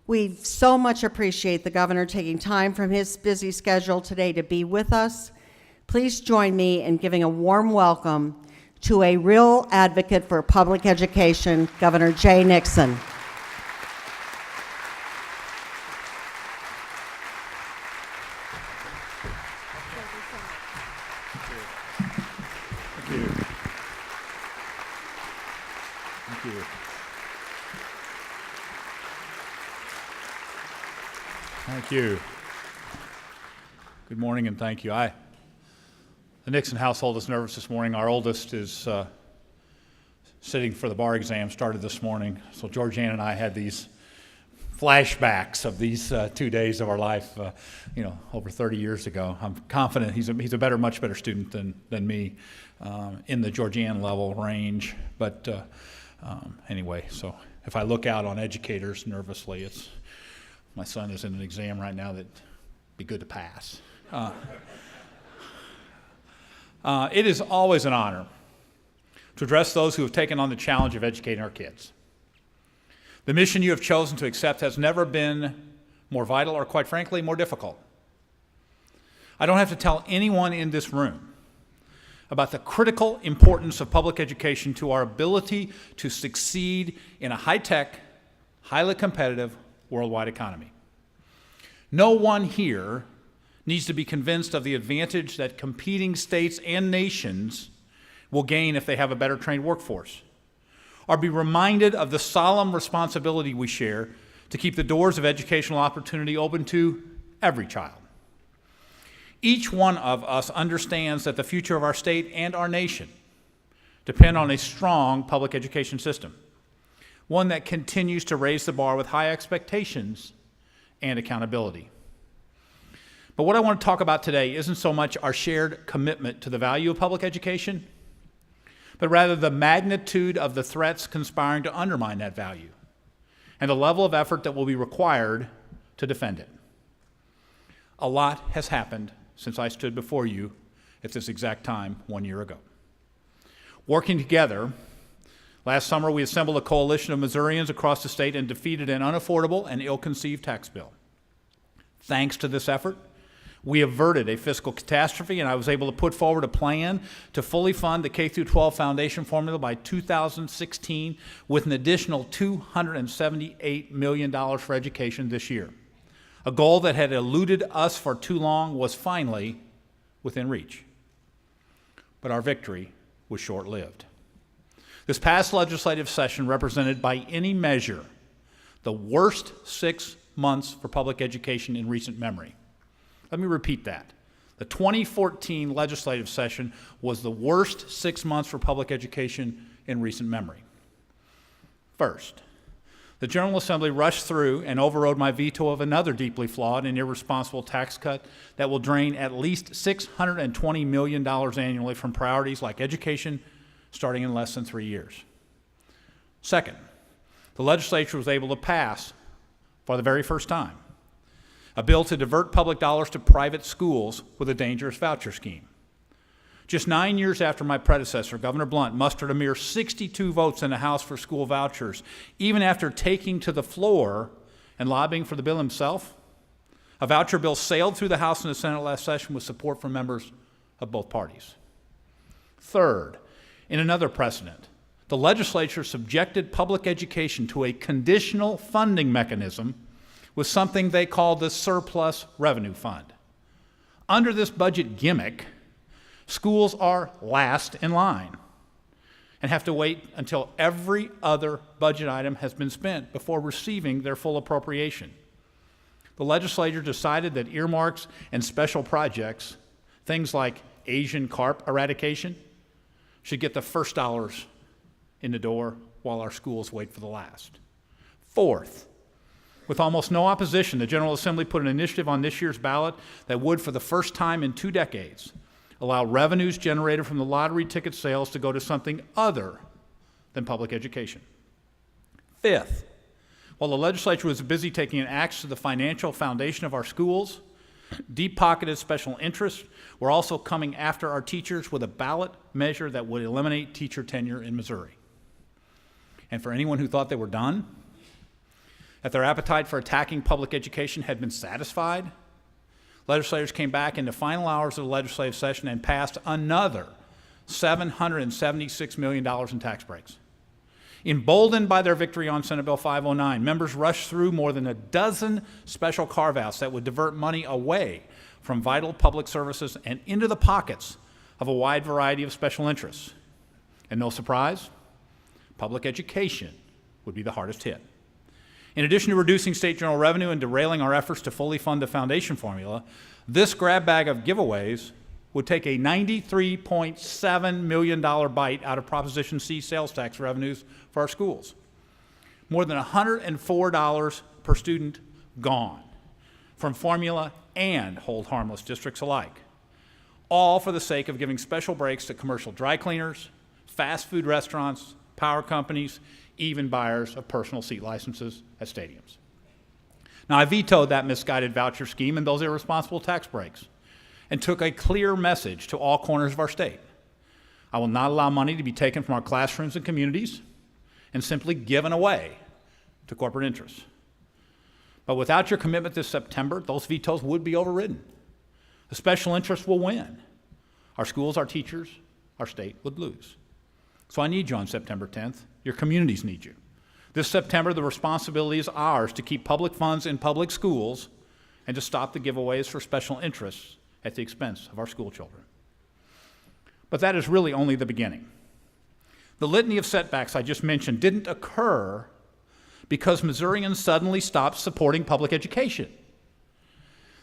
We so much appreciate the governor taking time from his busy schedule today to be with us. Please join me in giving a warm welcome to a real advocate for public education, Governor Jay Nixon. Thank you. Good morning and thank you. The Nixon household is nervous this morning. Our oldest is sitting for the bar exam, started this morning. So Georgianne and I had these flashbacks of these 2 days of our life, over 30 years ago. I'm confident he's a much better student than me in the Georgianne level range. But anyway, so if I look out on educators nervously, my son is in an exam right now that'd be good to pass. It is always an honor to address those who have taken on the challenge of educating our kids. The mission you have chosen to accept has never been more vital or, quite frankly, more difficult. I don't have to tell anyone in this room about the critical importance of public education to our ability to succeed in a high-tech, highly competitive, worldwide economy. No one here needs to be convinced of the advantage that competing states and nations will gain if they have a better trained workforce, or be reminded of the solemn responsibility we share to keep the doors of educational opportunity open to every child. Each one of us understands that the future of our state and our nation depend on a strong public education system, one that continues to raise the bar with high expectations and accountability. But what I want to talk about today isn't so much our shared commitment to the value of public education, but rather the magnitude of the threats conspiring to undermine that value and the level of effort that will be required to defend it. A lot has happened since I stood before you at this exact time 1 year ago. Working together, last summer we assembled a coalition of Missourians across the state and defeated an unaffordable and ill-conceived tax bill. Thanks to this effort, we averted a fiscal catastrophe, and I was able to put forward a plan to fully fund the K-12 foundation formula by 2016 with an additional $278 million for education this year. A goal that had eluded us for too long was finally within reach. But our victory was short-lived. This past legislative session represented by any measure the worst 6 months for public education in recent memory. Let me repeat that. The 2014 legislative session was the worst 6 months for public education in recent memory. First, the General Assembly rushed through and overrode my veto of another deeply flawed and irresponsible tax cut that will drain at least $620 million annually from priorities like education starting in less than 3 years. Second, the legislature was able to pass, for the very first time, a bill to divert public dollars to private schools with a dangerous voucher scheme. Just 9 years after my predecessor, Governor Blunt, mustered a mere 62 votes in the House for school vouchers, even after taking to the floor and lobbying for the bill himself, a voucher bill sailed through the House and the Senate last session with support from members of both parties. Third, in another precedent, the legislature subjected public education to a conditional funding mechanism with something they call the Surplus Revenue Fund. Under this budget gimmick, schools are last in line and have to wait until every other budget item has been spent before receiving their full appropriation. The legislature decided that earmarks and special projects, things like Asian carp eradication, should get the first dollars in the door while our schools wait for the last. Fourth, with almost no opposition, the General Assembly put an initiative on this year's ballot that would, for the first time in 2 decades, allow revenues generated from the lottery ticket sales to go to something other than public education. Fifth, while the legislature was busy taking an axe to the financial foundation of our schools, deep-pocketed special interests were also coming after our teachers with a ballot measure that would eliminate teacher tenure in Missouri. And for anyone who thought they were done, That their appetite for attacking public education had been satisfied, legislators came back in the final hours of the legislative session and passed another $776 million in tax breaks. Emboldened by their victory on Senate Bill 509, members rushed through more than a dozen special carve-outs that would divert money away from vital public services and into the pockets of a wide variety of special interests. And no surprise, public education would be the hardest hit. In addition to reducing state general revenue and derailing our efforts to fully fund the foundation formula, this grab bag of giveaways would take a $93.7 million bite out of Proposition C sales tax revenues for our schools. More than $104 per student gone from formula and hold harmless districts alike, all for the sake of giving special breaks to commercial dry cleaners, fast food restaurants, power companies, even buyers of personal seat licenses at stadiums. Now, I vetoed that misguided voucher scheme and those irresponsible tax breaks and took a clear message to all corners of our state. I will not allow money to be taken from our classrooms and communities and simply given away to corporate interests. But without your commitment this September, those vetoes would be overridden. The special interests will win. Our schools, our teachers, our state would lose. So I need you on September 10th. Your communities need you. This September, the responsibility is ours to keep public funds in public schools and to stop the giveaways for special interests at the expense of our school children. But that is really only the beginning. The litany of setbacks I just mentioned didn't occur because Missourians suddenly stopped supporting public education.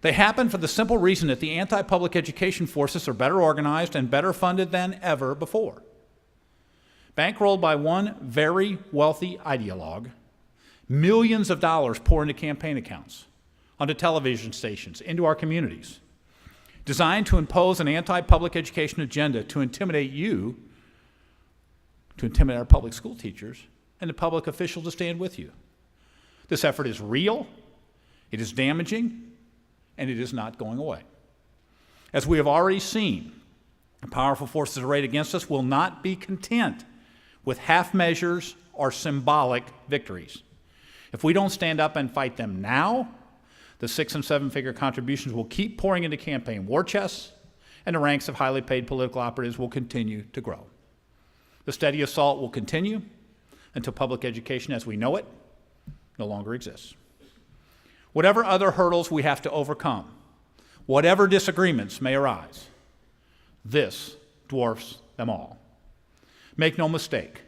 They happened for the simple reason that the anti-public education forces are better organized and better funded than ever before. Bankrolled by one very wealthy ideologue, millions of dollars pour into campaign accounts, onto television stations, into our communities, designed to impose an anti-public education agenda to intimidate you, to intimidate our public school teachers, and the public officials to stand with you. This effort is real, it is damaging, and it is not going away. As we have already seen, the powerful forces arrayed against us will not be content with half measures or symbolic victories. If we don't stand up and fight them now, the 6- and 7-figure contributions will keep pouring into campaign war chests, and the ranks of highly paid political operatives will continue to grow. The steady assault will continue until public education as we know it no longer exists. Whatever other hurdles we have to overcome, whatever disagreements may arise, this dwarfs them all. Make no mistake,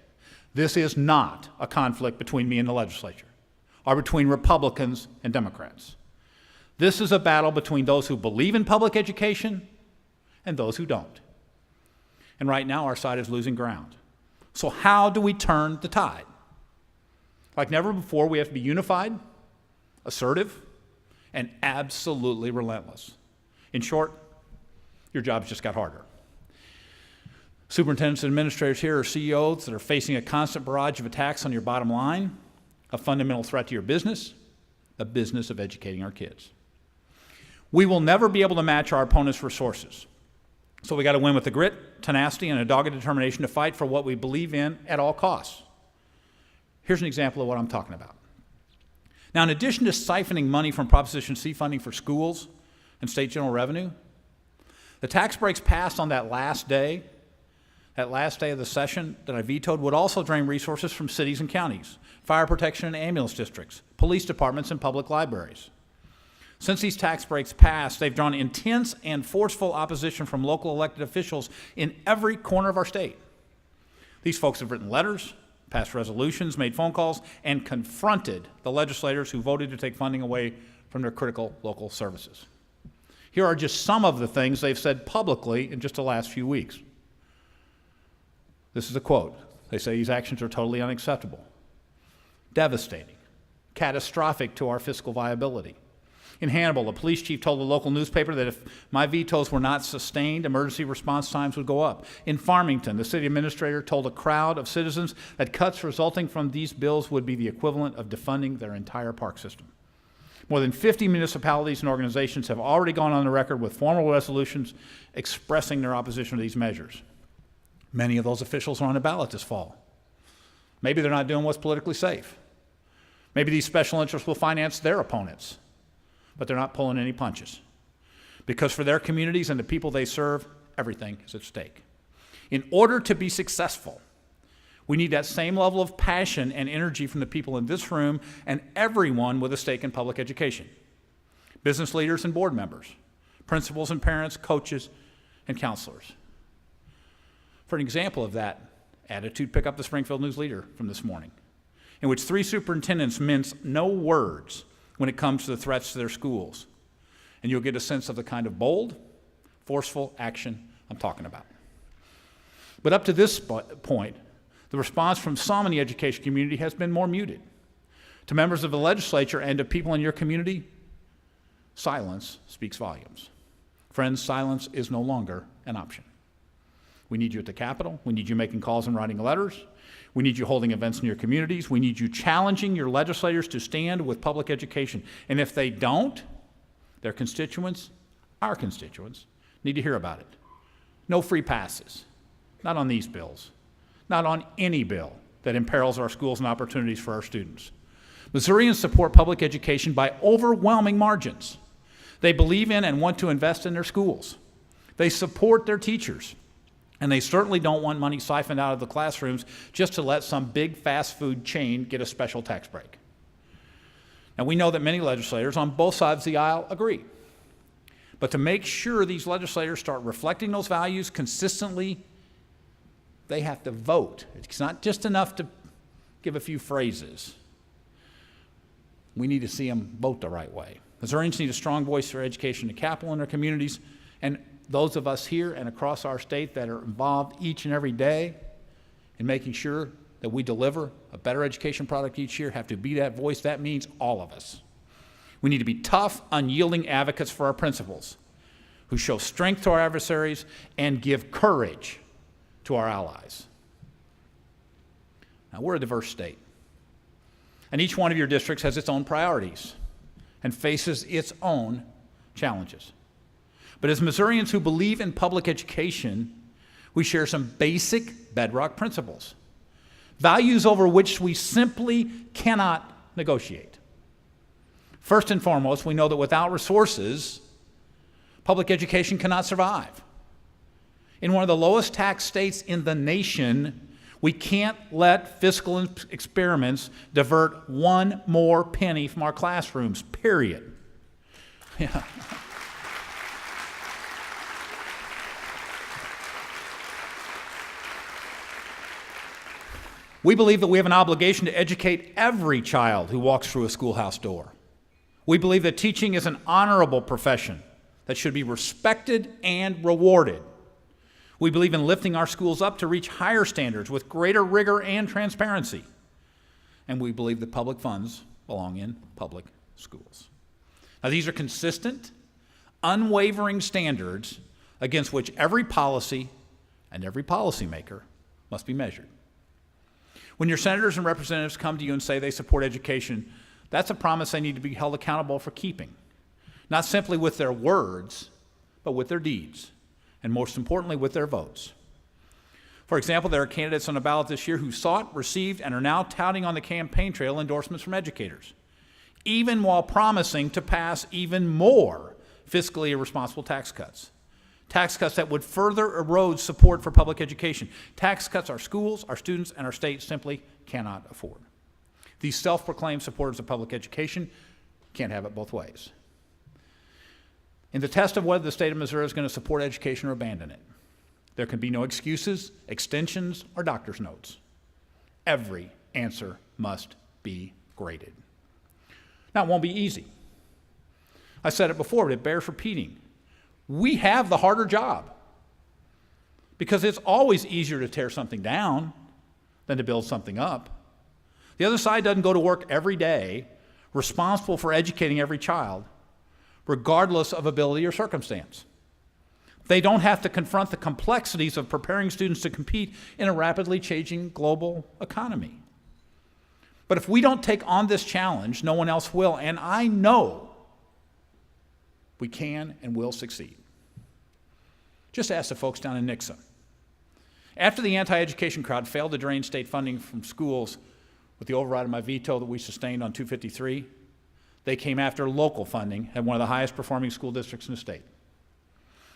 this is not a conflict between me and the legislature, or between Republicans and Democrats. This is a battle between those who believe in public education and those who don't. And right now, our side is losing ground. So how do we turn the tide? Like never before, we have to be unified, assertive, and absolutely relentless. In short, your job's just got harder. Superintendents and administrators here are CEOs that are facing a constant barrage of attacks on your bottom line, a fundamental threat to your business, the business of educating our kids. We will never be able to match our opponents' resources. So we got to win with the grit, tenacity, and a dogged determination to fight for what we believe in at all costs. Here's an example of what I'm talking about. Now, in addition to siphoning money from Proposition C funding for schools and state general revenue, the tax breaks passed on that last day of the session that I vetoed would also drain resources from cities and counties, fire protection and ambulance districts, police departments, and public libraries. Since these tax breaks passed, they've drawn intense and forceful opposition from local elected officials in every corner of our state. These folks have written letters, passed resolutions, made phone calls, and confronted the legislators who voted to take funding away from their critical local services. Here are just some of the things they've said publicly in just the last few weeks. This is a quote. They say these actions are totally unacceptable, devastating, catastrophic to our fiscal viability. In Hannibal, a police chief told a local newspaper that if my vetoes were not sustained, emergency response times would go up. In Farmington, the city administrator told a crowd of citizens that cuts resulting from these bills would be the equivalent of defunding their entire park system. More than 50 municipalities and organizations have already gone on the record with formal resolutions expressing their opposition to these measures. Many of those officials are on the ballot this fall. Maybe they're not doing what's politically safe. Maybe these special interests will finance their opponents, but they're not pulling any punches. Because for their communities and the people they serve, everything is at stake. In order to be successful, we need that same level of passion and energy from the people in this room and everyone with a stake in public education. Business leaders and board members, principals and parents, coaches and counselors. For an example of that attitude, pick up the Springfield News Leader from this morning, in which 3 superintendents mince no words when it comes to the threats to their schools. And you'll get a sense of the kind of bold, forceful action I'm talking about. But up to this point, the response from some in the education community has been more muted. To members of the legislature and to people in your community, silence speaks volumes. Friends, silence is no longer an option. We need you at the Capitol. We need you making calls and writing letters. We need you holding events in your communities. We need you challenging your legislators to stand with public education. And if they don't, their constituents, our constituents, need to hear about it. No free passes, not on these bills, not on any bill that imperils our schools and opportunities for our students. Missourians support public education by overwhelming margins. They believe in and want to invest in their schools. They support their teachers. And they certainly don't want money siphoned out of the classrooms just to let some big fast food chain get a special tax break. Now, we know that many legislators on both sides of the aisle agree. But to make sure these legislators start reflecting those values consistently, they have to vote. It's not just enough to give a few phrases. We need to see them vote the right way. Missourians need a strong voice for education in the Capitol and their communities, and those of us here and across our state that are involved each and every day in making sure that we deliver a better education product each year have to be that voice. That means all of us. We need to be tough, unyielding advocates for our principles who show strength to our adversaries and give courage to our allies. Now, we're a diverse state, and each one of your districts has its own priorities and faces its own challenges. But as Missourians who believe in public education, we share some basic bedrock principles, values over which we simply cannot negotiate. First and foremost, we know that without resources, public education cannot survive. In one of the lowest tax states in the nation, we can't let fiscal experiments divert one more penny from our classrooms, period. Yeah. We believe that we have an obligation to educate every child who walks through a schoolhouse door. We believe that teaching is an honorable profession that should be respected and rewarded. We believe in lifting our schools up to reach higher standards with greater rigor and transparency. And we believe that public funds belong in public schools. Now, these are consistent, unwavering standards against which every policy and every policymaker must be measured. When your senators and representatives come to you and say they support education, that's a promise they need to be held accountable for keeping, not simply with their words, but with their deeds, and most importantly, with their votes. For example, there are candidates on the ballot this year who sought, received, and are now touting on the campaign trail endorsements from educators, even while promising to pass even more fiscally irresponsible tax cuts that would further erode support for public education, tax cuts our schools, our students, and our state simply cannot afford. These self-proclaimed supporters of public education can't have it both ways. In the test of whether the state of Missouri is going to support education or abandon it, there can be no excuses, extensions, or doctor's notes. Every answer must be graded. Now, it won't be easy. I said it before, but it bears repeating. We have the harder job because it's always easier to tear something down than to build something up. The other side doesn't go to work every day responsible for educating every child, regardless of ability or circumstance. They don't have to confront the complexities of preparing students to compete in a rapidly changing global economy. But if we don't take on this challenge, no one else will, and I know we can and will succeed. Just ask the folks down in Nixon. After the anti-education crowd failed to drain state funding from schools, With the override of my veto that we sustained on 253, they came after local funding at one of the highest performing school districts in the state.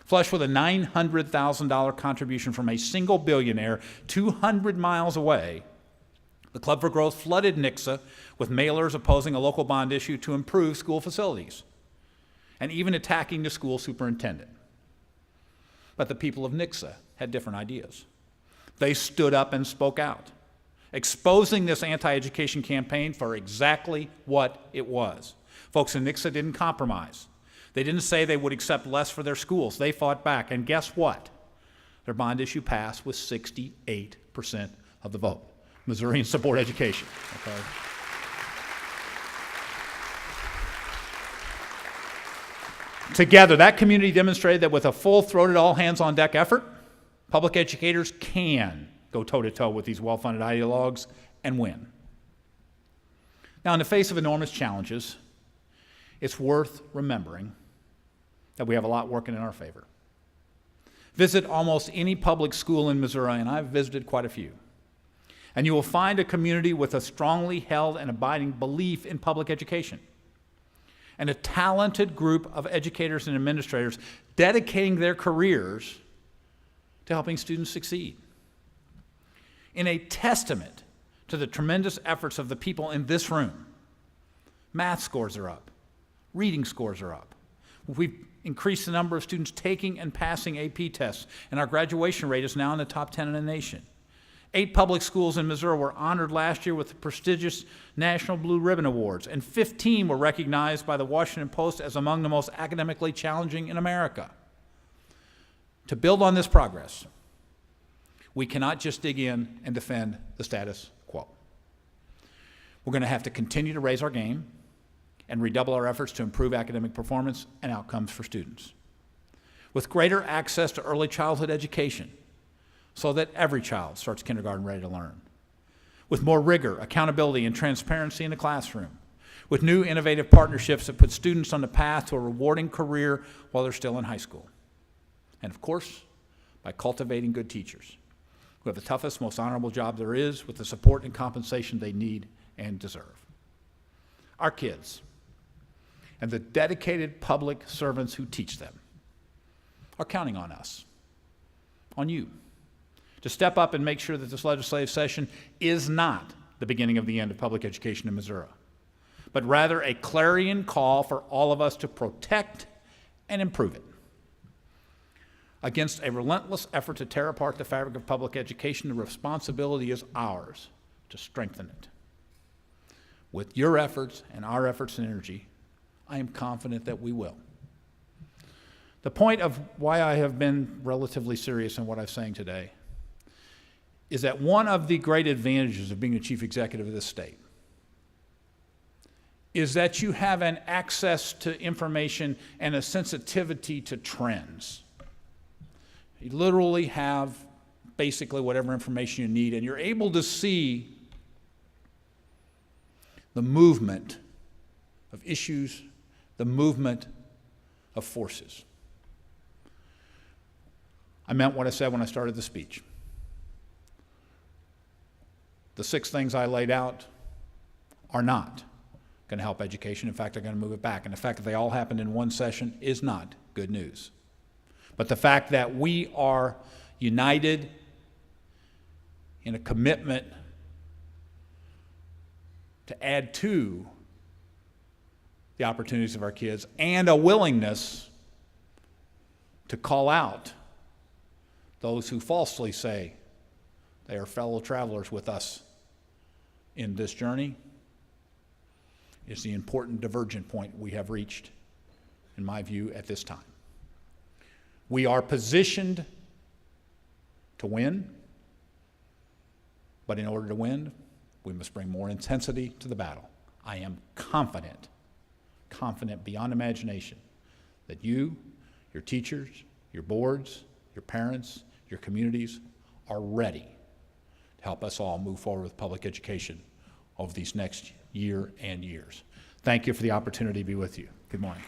Flush with a $900,000 contribution from a single billionaire 200 miles away, the Club for Growth flooded Nixon with mailers opposing a local bond issue to improve school facilities, and even attacking the school superintendent. But the people of Nixon had different ideas. They stood up and spoke out, exposing this anti-education campaign for exactly what it was. Folks in Nixon didn't compromise. They didn't say they would accept less for their schools. They fought back, and guess what? Their bond issue passed with 68% of the vote. Missourians support education. Okay? Together, that community demonstrated that with a full-throated, all-hands-on-deck effort, public educators can go toe-to-toe with these well-funded ideologues and win. Now, in the face of enormous challenges, it's worth remembering that we have a lot working in our favor. Visit almost any public school in Missouri, and I've visited quite a few, and you will find a community with a strongly held and abiding belief in public education, and a talented group of educators and administrators dedicating their careers to helping students succeed. In a testament to the tremendous efforts of the people in this room, math scores are up, reading scores are up. We've increased the number of students taking and passing AP tests, and our graduation rate is now in the top 10 in the nation. 8 public schools in Missouri were honored last year with the prestigious National Blue Ribbon Awards, and 15 were recognized by the Washington Post as among the most academically challenging in America. To build on this progress, we cannot just dig in and defend the status quo. We're going to have to continue to raise our game and redouble our efforts to improve academic performance and outcomes for students. With greater access to early childhood education, so that every child starts kindergarten ready to learn. With more rigor, accountability, and transparency in the classroom. With new innovative partnerships that put students on the path to a rewarding career while they're still in high school. And of course, by cultivating good teachers who have the toughest, most honorable job there is, with the support and compensation they need and deserve. Our kids and the dedicated public servants who teach them are counting on us, on you, to step up and make sure that this legislative session is not the beginning of the end of public education in Missouri, but rather a clarion call for all of us to protect and improve it. Against a relentless effort to tear apart the fabric of public education, the responsibility is ours to strengthen it. With your efforts and our efforts and energy, I am confident that we will. The point of why I have been relatively serious in what I'm saying today is that one of the great advantages of being a chief executive of this state is that you have an access to information and a sensitivity to trends. You literally have basically whatever information you need, and you're able to see the movement of issues, the movement of forces. I meant what I said when I started the speech. The 6 things I laid out are not going to help education. In fact, they're going to move it back. And the fact that they all happened in one session is not good news. But the fact that we are united in a commitment to add to the opportunities of our kids and a willingness to call out those who falsely say they are fellow travelers with us in this journey is the important divergent point we have reached, in my view, at this time. We are positioned to win, but in order to win, we must bring more intensity to the battle. I am confident beyond imagination, that you, your teachers, your boards, your parents, your communities are ready to help us all move forward with public education over these next year and years. Thank you for the opportunity to be with you. Good morning.